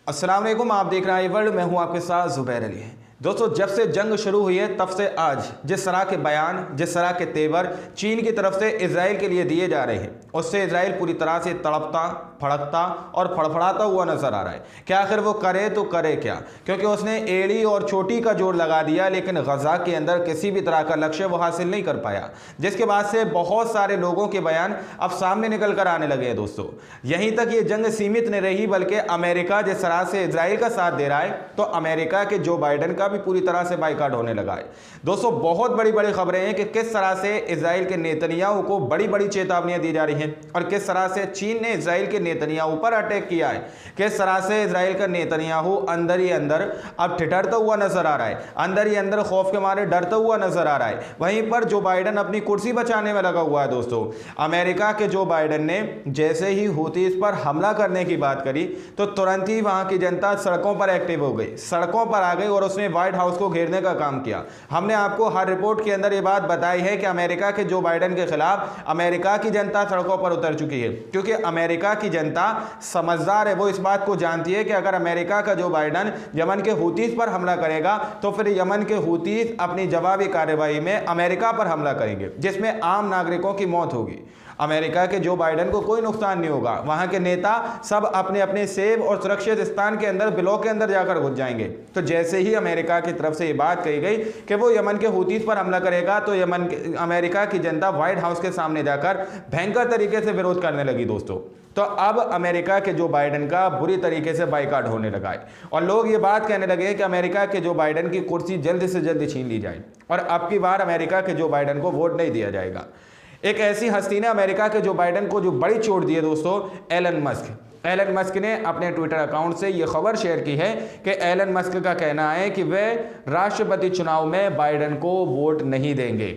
अस्सलाम वालेकुम, आप देख रहे हैं वर्ल्ड। मैं हूं आपके साथ जुबैर अली। दोस्तों, जब से जंग शुरू हुई है तब से आज जिस तरह के बयान, जिस तरह के तेवर चीन की तरफ से इजराइल के लिए दिए जा रहे हैं, उससे इजराइल पूरी तरह से तड़पता, फड़कता और फड़फड़ाता हुआ नजर आ रहा है कि आखिर वो करे तो करे क्या, क्योंकि उसने एड़ी और चोटी का जोर लगा दिया लेकिन गजा के अंदर किसी भी तरह का लक्ष्य वो हासिल नहीं कर पाया, जिसके बाद से बहुत सारे लोगों के बयान अब सामने निकल कर आने लगे हैं। दोस्तों, यहीं तक ये जंग सीमित नहीं रही, बल्कि अमेरिका जिस तरह से इजराइल का साथ दे रहा है तो अमेरिका के जो बाइडेन का भी पूरी तरह से बाइकाट होने लगा है। दोस्तों, बहुत बड़ी बड़ी खबरें हैं कि किस तरह से इजराइल के नेतन्याहू को बड़ी बड़ी चेतावनियां दी जा रही हैं और किस तरह से चीन ने इजराइल के नेतन्याहू पर अटैक किया है। किस तरह से इजराइल का नेतन्याहू अंदर ही अंदर अब ठिठरता हुआ नजर आ रहा है, अंदर ही अंदर खौफ के मारे डरता हुआ नजर आ रहा है। वहीं पर जो बाइडेन अपनी कुर्सी बचाने में लगा हुआ है। दोस्तों, अमेरिका के जो बाइडेन ने जैसे ही हूतीस पर हमला करने की बात करी तो तुरंत ही वहां की जनता सड़कों पर एक्टिव हो गई, सड़कों पर आ गई और उसने व्हाइट हाउस को घेरने का काम किया। हमने आपको हर रिपोर्ट के अंदर यह बात बताई है कि अमेरिका के जो बाइडेन के खिलाफ अमेरिका की जनता सड़कों पर उतर चुकी है, क्योंकि अमेरिका की जनता समझदार है। वो इस बात को जानती है कि अगर अमेरिका का जो बाइडेन यमन के हूतीस पर हमला करेगा तो फिर यमन के हूतीस अपनी जवाबी कार्रवाई में अमेरिका पर हमला करेंगे, जिसमें आम नागरिकों की मौत होगी। अमेरिका के जो बाइडेन को कोई नुकसान नहीं होगा, वहां के नेता सब अपने अपने सेफ और सुरक्षित स्थान के अंदर, बिलों के अंदर जाकर घुस जाएंगे। तो जैसे ही अमेरिका की तरफ से ये बात कही गई कि वो यमन के हूतीस पर हमला करेगा तो अमेरिका की जनता व्हाइट हाउस के सामने जाकर भयंकर तरीके से विरोध करने लगी। दोस्तों, तो अब अमेरिका के जो बाइडेन का बुरी तरीके से बाइकाट होने लगा है और लोग ये बात कहने लगे कि अमेरिका के जो बाइडेन की कुर्सी जल्द से जल्द छीन ली जाए और अब की बार अमेरिका के जो बाइडेन को वोट नहीं दिया जाएगा। एक ऐसी हस्ती ने अमेरिका के जो बाइडेन को जो बड़ी चोट दी है दोस्तों, एलन मस्क ने अपने ट्विटर अकाउंट से यह खबर शेयर की है कि एलन मस्क का कहना है कि वे राष्ट्रपति चुनाव में बाइडेन को वोट नहीं देंगे,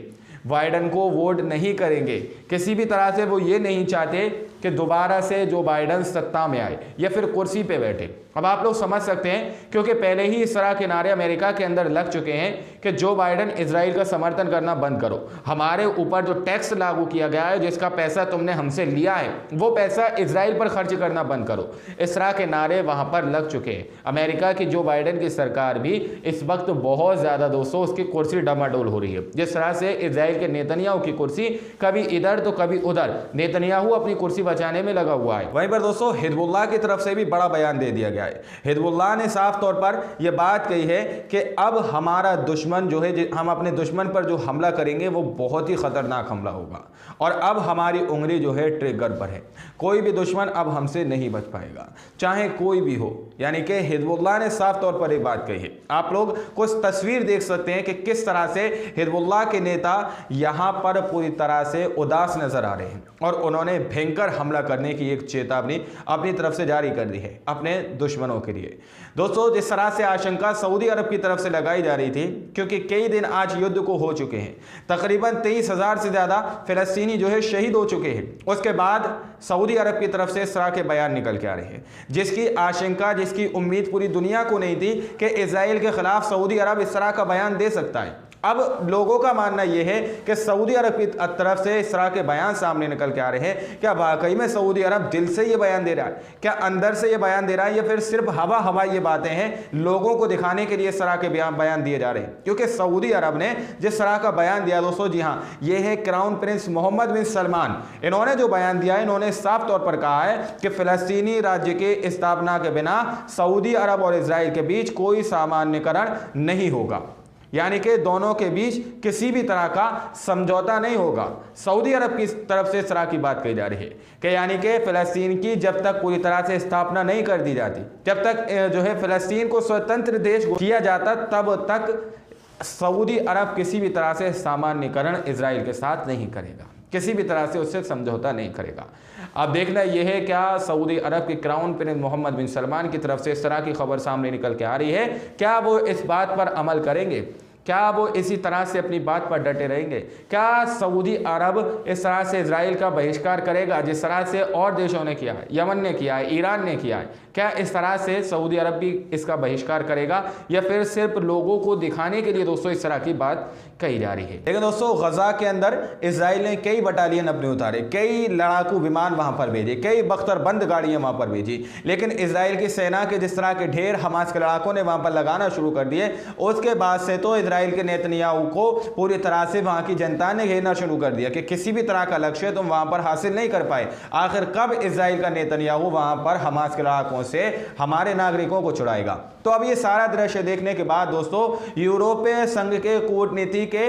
बाइडेन को वोट नहीं करेंगे। किसी भी तरह से वो ये नहीं चाहते कि दोबारा से जो बाइडेन सत्ता में आए या फिर कुर्सी पे बैठे। अब आप लोग समझ सकते हैं, क्योंकि पहले ही इस तरह के नारे अमेरिका के अंदर लग चुके हैं कि जो बाइडेन इजराइल का समर्थन करना बंद करो, हमारे ऊपर जो टैक्स लागू किया गया है, जिसका पैसा तुमने हमसे लिया है, वो पैसा इजराइल पर खर्च करना बंद करो। इस तरह के नारे वहां पर लग चुके हैं। अमेरिका की जो बाइडेन की सरकार भी इस वक्त बहुत ज्यादा दोस्तों उसकी कुर्सी डमाडोल हो रही है। जिस तरह से इजराइल के नेतन्याहू की कुर्सी कभी इधर तो कभी उधर, नेतन्याहू अपनी कुर्सी बचाने में लगा हुआ है। वहीं पर दोस्तों हिजबुल्लाह की तरफ से भी बड़ा बयान दे दिया गया है। हिजबुल्लाह ने साफ तौर पर यह बात कही है कि अब हमारा दुश्मन जो है, हम अपने दुश्मन पर जो हमला करेंगे वो बहुत ही खतरनाक हमला होगा और अब हमारी उंगली जो है ट्रिगर पर है। कोई भी दुश्मन अब हमसे नहीं बच पाएगा, चाहे कोई भी हो। यानी कि हिजबुल्लाह ने साफ तौर पर यह बात कही है। आप लोग कुछ तस्वीर देख सकते हैं कि किस तरह से हिजबुल्लाह के नेता यहां पर पूरी तरह से उदास नजर आ रहे हैं और उन्होंने भयंकर हमला करने की एक चेतावनी अपनी तरफ से जारी कर दी है अपने दुश्मनों के लिए। दोस्तों, जिस तरह से आशंका सऊदी अरब की तरफ से लगाई जा रही थी, क्योंकि कई दिन आज युद्ध को हो चुके हैं, तकरीबन 23,000 से ज्यादा फिलिस्तीनी जो है शहीद हो चुके हैं। उसके बाद सऊदी अरब की तरफ से इस तरह के बयान निकल के आ रहे हैं, जिसकी आशंका, जिसकी उम्मीद पूरी दुनिया को नहीं थी कि इजराइल के खिलाफ सऊदी अरब इस तरह का बयान दे सकता है। अब लोगों का मानना यह है कि सऊदी अरब की तरफ से इस तरह के बयान सामने निकल के आ रहे हैं। क्या वाकई में सऊदी अरब दिल से ये बयान दे रहा है, क्या अंदर से ये बयान दे रहा है, या फिर सिर्फ हवा ये बातें हैं लोगों को दिखाने के लिए इस तरह के बयान दिए जा रहे हैं? क्योंकि सऊदी अरब ने जिस तरह का बयान दिया दोस्तों, जी हाँ, ये है क्राउन प्रिंस मोहम्मद बिन सलमान। इन्होंने जो बयान दिया है, इन्होंने साफ तौर पर कहा है कि फिलिस्तीनी राज्य के स्थापना के बिना सऊदी अरब और इजराइल के बीच कोई सामान्यकरण नहीं होगा, यानी कि दोनों के बीच किसी भी तरह का समझौता नहीं होगा। सऊदी अरब की तरफ से इस तरह की बात कही जा रही है कि यानी कि फिलिस्तीन की जब तक पूरी तरह से स्थापना नहीं कर दी जाती, जब तक जो है फिलिस्तीन को स्वतंत्र देश किया जाता, तब तक सऊदी अरब किसी भी तरह से सामान्यकरण इजराइल के साथ नहीं करेगा, किसी भी तरह से उससे समझौता नहीं करेगा। अब देखना यह है, क्या सऊदी अरब के क्राउन प्रिंस मोहम्मद बिन सलमान की तरफ से इस तरह की खबर सामने निकल के आ रही है, क्या वो इस बात पर अमल करेंगे? क्या वो इसी तरह से अपनी बात पर डटे रहेंगे? क्या सऊदी अरब इस तरह से इजराइल का बहिष्कार करेगा जिस तरह से और देशों ने किया है, यमन ने किया है, ईरान ने किया है? क्या इस तरह से सऊदी अरब भी इसका बहिष्कार करेगा, या फिर सिर्फ लोगों को दिखाने के लिए दोस्तों इस तरह की बात कही जा रही है? लेकिन दोस्तों गजा के अंदर इजराइल ने कई बटालियन अपने उतारे, कई लड़ाकू विमान वहां पर भेजे, कई बख्तरबंद गाड़ियां वहां पर भेजी, लेकिन इजराइल की सेना के जिस तरह के ढेर हमास के लड़ाकों ने वहां पर लगाना शुरू कर दिए, उसके बाद से तो इजराइल के नेतन्याहू को पूरी तरह से वहां की जनता ने घेरना शुरू कर दिया कि किसी भी तरह का लक्ष्य तुम वहां पर हासिल नहीं कर पाए। आखिर कब इजराइल का नेतन्याहू वहां पर हमास के लड़ाकों से हमारे नागरिकों को छुड़ाएगा? तो अब ये सारा दृश्य देखने के बाद दोस्तों यूरोपीय संघ के कूटनीति के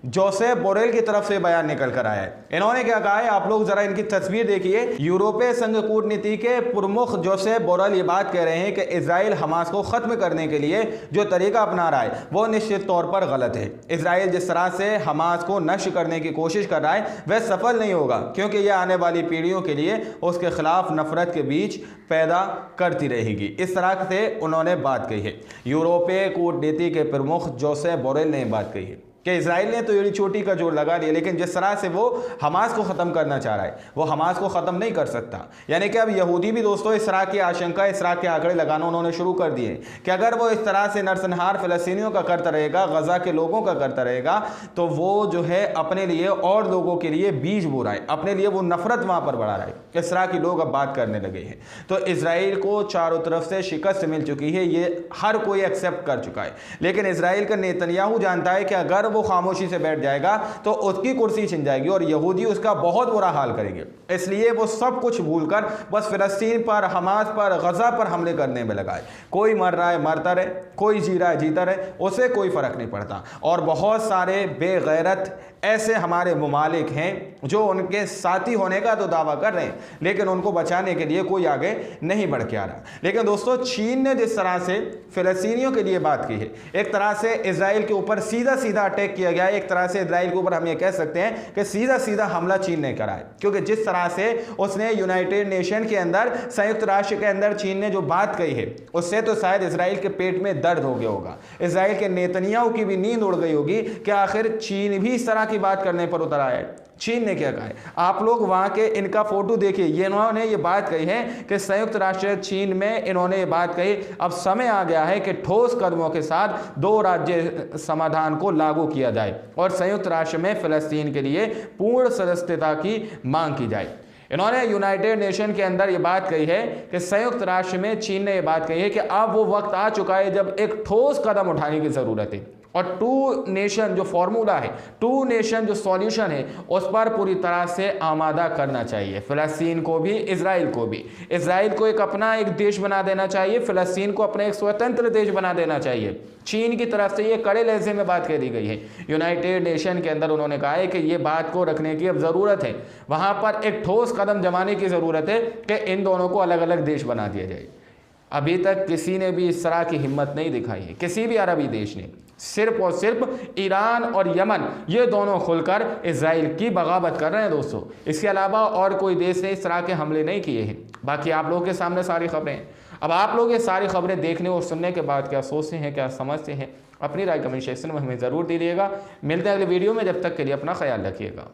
जोसेफ बोरेल की तरफ से बयान निकल कर आया है। इन्होंने क्या कहा है, आप लोग जरा इनकी तस्वीर देखिए। यूरोपीय संघ कूटनीति के प्रमुख जोसेफ बोरेल ये बात कह रहे हैं कि इजराइल हमास को खत्म करने के लिए जो तरीका अपना रहा है वो निश्चित तौर पर गलत है। इजराइल जिस तरह से हमास को नष्ट करने की कोशिश कर रहा है वह सफल नहीं होगा, क्योंकि यह आने वाली पीढ़ियों के लिए उसके खिलाफ नफरत के बीच पैदा करती रहेगी। इस तरह से उन्होंने बात कही है। यूरोपीय कूटनीति के प्रमुख जोसेफ बोरेल ने बात कही है कि इजराइल ने तो एड़ी चोटी का जोर लगा लिया, लेकिन जिस तरह से वो हमास को ख़त्म करना चाह रहा है वो हमास को ख़त्म नहीं कर सकता। यानी कि अब यहूदी भी दोस्तों इस तरह की आशंका, इस तरह के आंकड़े लगाना उन्होंने शुरू कर दिए कि अगर वो इस तरह से नरसंहार फ़लस्तीनियों का करता रहेगा, गज़ा के लोगों का करता रहेगा, तो वो जो है अपने लिए और लोगों के लिए बीज बो रहा है, अपने लिए वो नफरत वहाँ पर बढ़ा रहा है। इस तरह के लोग अब बात करने लगे हैं। तो इजराइल को चारों तरफ से शिकस्त मिल चुकी है, ये हर कोई एक्सेप्ट कर चुका है, लेकिन इजराइल का नेतन्याहू जानता है कि अगर वो खामोशी से बैठ जाएगा तो उसकी कुर्सी छिन जाएगी और यहूदी उसका बहुत बुरा हाल करेंगे। इसलिए वो सब कुछ भूलकर बस फिलिस्तीन पर, हमास पर, गजा पर हमले करने में लगा है। कोई मर रहा है मरता रहे, कोई जी रहा है जीता रहे, उसे कोई फर्क नहीं पड़ता। और बहुत सारे बेगैरत ऐसे हमारे मुमालिक हैं जो उनके साथी होने का तो दावा कर रहे हैं, लेकिन उनको बचाने के लिए कोई आगे नहीं बढ़ के आ रहा। लेकिन दोस्तों चीन ने जिस तरह से फिलिस्तीनियों के लिए बात की है, एक तरह से इजराइल के ऊपर सीधा सीधा अटैक किया गया है। एक तरह से इजराइल के ऊपर हम ये कह सकते हैं कि सीधा सीधा हमला चीन ने करा है, क्योंकि जिस तरह से उसने यूनाइटेड नेशन के अंदर, संयुक्त राष्ट्र के अंदर चीन ने जो बात कही है, उससे तो शायद इजराइल के पेट में दर्द हो गया होगा। इजराइल के नेतन्याहू की भी नींद उड़ गई होगी कि आखिर चीन भी इस तरह की बात करने पर उतर आया है। चीन ने क्या कहा है, आप लोग वहां के इनका फोटो देखिए। ये इन्होंने ये बात कही है कि संयुक्त राष्ट्र चीन में इन्होंने ये बात कही, अब समय आ गया है कि ठोस कदमों के साथ 2 राज्य समाधान को लागू किया जाए और संयुक्त राष्ट्र में फिलिस्तीन के लिए पूर्ण सदस्यता की मांग की जाए। इन्होंने यूनाइटेड नेशन के अंदर ये बात कही है कि संयुक्त राष्ट्र में चीन ने ये बात कही है कि अब वो वक्त आ चुका है जब एक ठोस कदम उठाने की ज़रूरत है और 2 नेशन जो फॉर्मूला है, 2 नेशन जो सॉल्यूशन है, उस पर पूरी तरह से आमादा करना चाहिए। फिलिस्तीन को भी, इजराइल को भी। इजराइल को एक अपना एक देश बना देना चाहिए, फिलिस्तीन को अपना एक स्वतंत्र देश बना देना चाहिए। चीन की तरफ से ये कड़े लहजे में बात कह दी गई है। यूनाइटेड नेशन के अंदर उन्होंने कहा है कि ये बात को रखने की अब ज़रूरत है, वहाँ पर एक ठोस कदम जमाने की ज़रूरत है कि इन दोनों को अलग अलग देश बना दिया जाए। अभी तक किसी ने भी इस तरह की हिम्मत नहीं दिखाई है, किसी भी अरबी देश ने। सिर्फ और सिर्फ ईरान और यमन, ये दोनों खुलकर इजराइल की बगावत कर रहे हैं दोस्तों। इसके अलावा और कोई देश ने इस तरह के हमले नहीं किए हैं। बाकी आप लोगों के सामने सारी खबरें हैं। अब आप लोग ये सारी खबरें देखने और सुनने के बाद क्या सोचते हैं, क्या समझते हैं, अपनी राय कमेंट सेक्शन में हमें ज़रूर दीजिएगा। मिलते हैं अगले वीडियो में, जब तक के लिए अपना ख्याल रखिएगा।